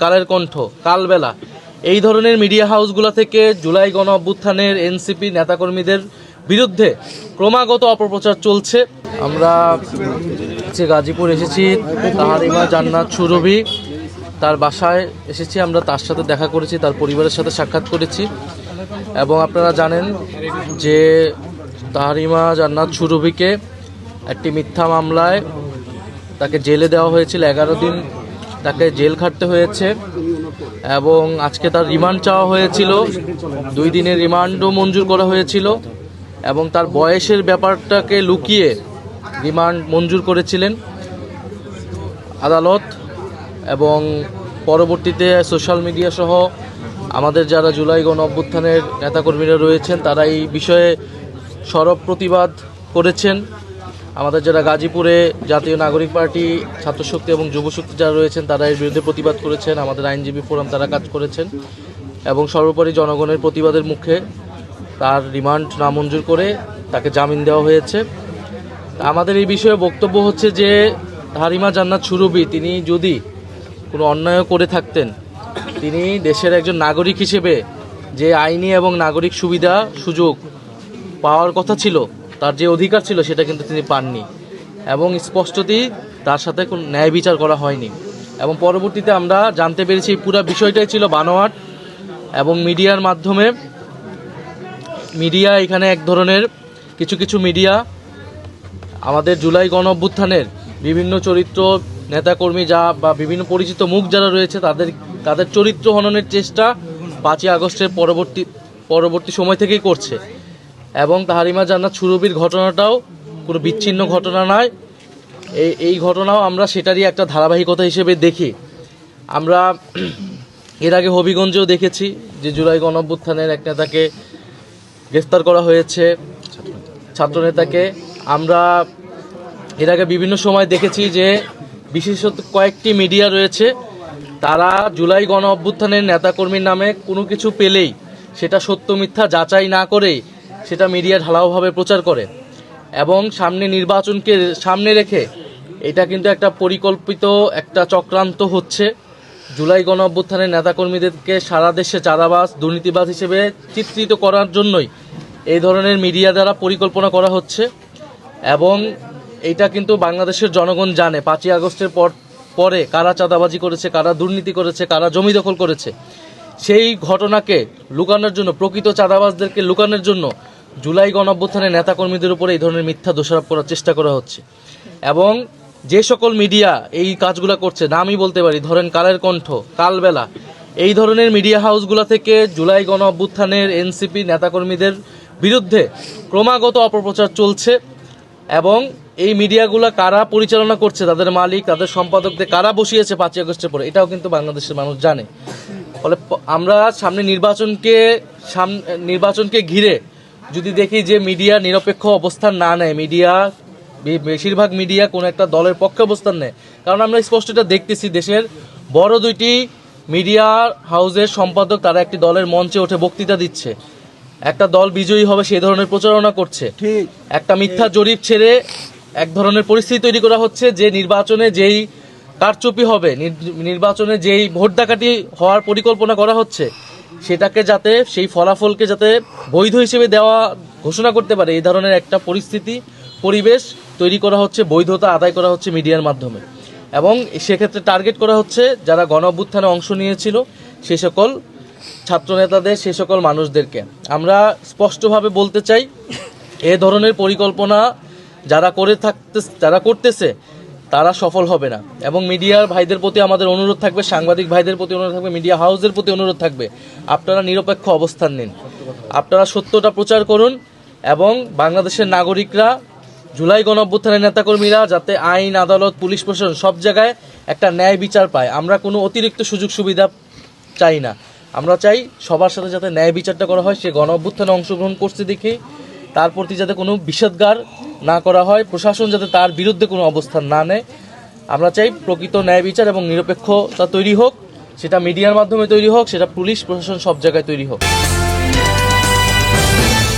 কালের কণ্ঠ, কালবেলা এই ধরনের মিডিয়া হাউসগুলো থেকে জুলাই গণ অভ্যুত্থানের এনসিপি নেতাকর্মীদের বিরুদ্ধে ক্রমাগত অপপ্রচার চলছে। আমরা গাজীপুর এসেছি, তাহারিমা জান্নাত সুরভি তার বাসায় এসেছি। আমরা তার সাথে দেখা করেছি, তার পরিবারের সাথে সাক্ষাৎ করেছি এবং আপনারা জানেন যে তাহারিমা জান্নাত সুরভিকে একটি মিথ্যা মামলায় তাকে জেলে দেওয়া হয়েছিল, 11 দিন তাকে জেল খাটতে হয়েছে এবং আজকে তার রিমান্ড চাওয়া হয়েছিল, 2 দিনের রিমান্ডও মঞ্জুর করা হয়েছিল এবং তার বয়সের ব্যাপারটাকে লুকিয়ে রিমান্ড মঞ্জুর করেছিলেন আদালত। এবং পরবর্তীতে সোশ্যাল মিডিয়া সহ আমাদের যারা জুলাই গণ অভ্যুত্থানের নেতাকর্মীরা রয়েছেন তারা এই বিষয়ে সরব প্রতিবাদ করেছেন। আমাদের যারা গাজীপুরে জাতীয় নাগরিক পার্টি, ছাত্রশক্তি এবং যুবশক্তি যারা রয়েছেন তারা এর বিরুদ্ধে প্রতিবাদ করেছেন। আমাদের আইনজীবী ফোরাম তারা কাজ করেছেন এবং সর্বোপরি জনগণের প্রতিবাদের মুখে তার রিমান্ড নামঞ্জুর করে তাকে জামিন দেওয়া হয়েছে। আমাদের এই বিষয়ে বক্তব্য হচ্ছে যে তাহারিমা জান্নাত সুরভি তিনি যদি কোনো অন্যায় করে থাকতেন, তিনি দেশের একজন নাগরিক হিসেবে যে আইনি এবং নাগরিক সুবিধা সুযোগ পাওয়ার কথা ছিল, তার যে অধিকার ছিল সেটা কিন্তু তিনি পাননি এবং স্পষ্টতই তার সাথে কোনো ন্যায় বিচার করা হয়নি। এবং পরবর্তীতে আমরা জানতে পেরেছি পুরো বিষয়টাই ছিল বানোয়াট এবং মিডিয়ার মাধ্যমে মিডিয়া এখানে এক ধরনের কিছু মিডিয়া আমাদের জুলাই গণ অভ্যুত্থানের বিভিন্ন চরিত্র নেতাকর্মী যা বা বিভিন্ন পরিচিত মুখ যারা রয়েছে তাদের চরিত্র হননের চেষ্টা 5ই আগস্টের পরবর্তী সময় থেকেই করছে। এবং তাহারিমা জান্নাত সুরভির ঘটনাটাও কোনো বিচ্ছিন্ন ঘটনা নয়, এই ঘটনাও আমরা সেটারই একটা ধারাবাহিকতা হিসেবে দেখি। আমরা এর আগে হবিগঞ্জেও দেখেছি যে জুলাই গণ অভ্যুত্থানের এক নেতাকে গ্রেফতার করা হয়েছে, ছাত্রনেতাকে। আমরা এর আগে বিভিন্ন সময় দেখেছি যে বিশেষত কয়েকটি মিডিয়া রয়েছে তারা জুলাই গণ অভ্যুত্থানের নেতাকর্মীর নামে কোনো কিছু পেলেই সেটা সত্য মিথ্যা যাচাই না করেই সেটা মিডিয়া ঢালাওভাবে প্রচার করে এবং নির্বাচনকে সামনে রেখে এটা কিন্তু একটা পরিকল্পিত একটা চক্রান্ত হচ্ছে। জুলাই গণ অভ্যুত্থানের নেতাকর্মীদেরকে সারা দেশে চাঁদাবাজ, দুর্নীতিবাজ হিসেবে চিত্রিত করার জন্যই এই ধরনের মিডিয়া দ্বারা পরিকল্পনা করা হচ্ছে। এবং এইটা কিন্তু বাংলাদেশের জনগণ জানে 5ই আগস্টের পরে কারা চাঁদাবাজি করেছে, কারা দুর্নীতি করেছে, কারা জমি দখল করেছে। সেই ঘটনাকে লুকানোর জন্য, প্রকৃত চাঁদাবাজদেরকে লুকানোর জন্য জুলাই গণ অভ্যুত্থানের নেতাকর্মীদের উপরে এই ধরনের মিথ্যা দোষারোপ করার চেষ্টা করা হচ্ছে। এবং যে সকল মিডিয়া এই কাজগুলো করছে, নামই বলতে পারি, ধরেন কালের কণ্ঠ, কালবেলা, এই ধরনের মিডিয়া হাউসগুলো থেকে জুলাই গণ অভ্যুত্থানের এনসিপি নেতাকর্মীদের বিরুদ্ধে ক্রমাগত অপপ্রচার চলছে। এবং এই মিডিয়াগুলো কারা পরিচালনা করছে, তাদের মালিক, তাদের সম্পাদকদের কারা বসিয়েছে 5ই আগস্টের পরে, এটাও কিন্তু বাংলাদেশের মানুষ জানে। ফলে আমরা সামনে নির্বাচনকে ঘিরে যদি দেখি যে মিডিয়া নিরপেক্ষ অবস্থান না নেয়, বেশিরভাগ মিডিয়া কোনো একটা দলের পক্ষে অবস্থান নেয়। কারণ আমরা স্পষ্ট এটা দেখতেছি, দেশের বড় 2টি মিডিয়া হাউসের সম্পাদক তারা একটি দলের মঞ্চে উঠে বক্তৃতা দিচ্ছে, একটা দল বিজয়ী হবে সেই ধরনের প্রচারণা করছে। একটা মিথ্যা জরিপ ছেড়ে এক ধরনের পরিস্থিতি তৈরি করা হচ্ছে যে নির্বাচনে যেই কারচুপি হবে, নির্বাচনে যেই ভোট ডাকাতি হওয়ার পরিকল্পনা করা হচ্ছে সেটাকে যাতে, সেই ফলাফলকে যাতে বৈধ হিসেবে দেওয়া ঘোষণা করতে পারে, এই ধরনের একটা পরিবেশ তৈরি করা হচ্ছে, বৈধতা আদায় করা হচ্ছে মিডিয়ার মাধ্যমে। এবং সেক্ষেত্রে টার্গেট করা হচ্ছে যারা গণ অভ্যুত্থানে অংশ নিয়েছিল সে সকল ছাত্রনেতাদের, সে সকল মানুষদেরকে। আমরা স্পষ্টভাবে বলতে চাই এ ধরনের পরিকল্পনা যারা করতেছে তারা সফল হবে না। এবং মিডিয়ার ভাইদের প্রতি আমাদের অনুরোধ থাকবে, সাংবাদিক ভাইদের প্রতি অনুরোধ থাকবে, মিডিয়া হাউসের প্রতি অনুরোধ থাকবে, আপনারা নিরপেক্ষ অবস্থান নিন, আপনারা সত্যটা প্রচার করুন এবং বাংলাদেশের নাগরিকরা, জুলাই গণ অভ্যুত্থানের নেতাকর্মীরা যাতে আইন, আদালত, পুলিশ প্রশাসন সব জায়গায় একটা ন্যায় বিচার পায়। আমরা কোনো অতিরিক্ত সুযোগ সুবিধা চাই না, আমরা চাই সবার সাথে যাতে ন্যায় বিচারটা করা হয়। সে গণ অভ্যুত্থানে অংশগ্রহণ করছে দেখে তার প্রতি যাতে কোনো বিষাদগার না করা হয়, প্রশাসন যাতে তার বিরুদ্ধে কোনো অবস্থান না নেয়। আমরা চাই প্রকৃত ন্যায় বিচার এবং নিরপেক্ষতা তৈরি হোক, সেটা মিডিয়ার মাধ্যমে তৈরি হোক, সেটা পুলিশ প্রশাসন সব জায়গায় তৈরি হোক।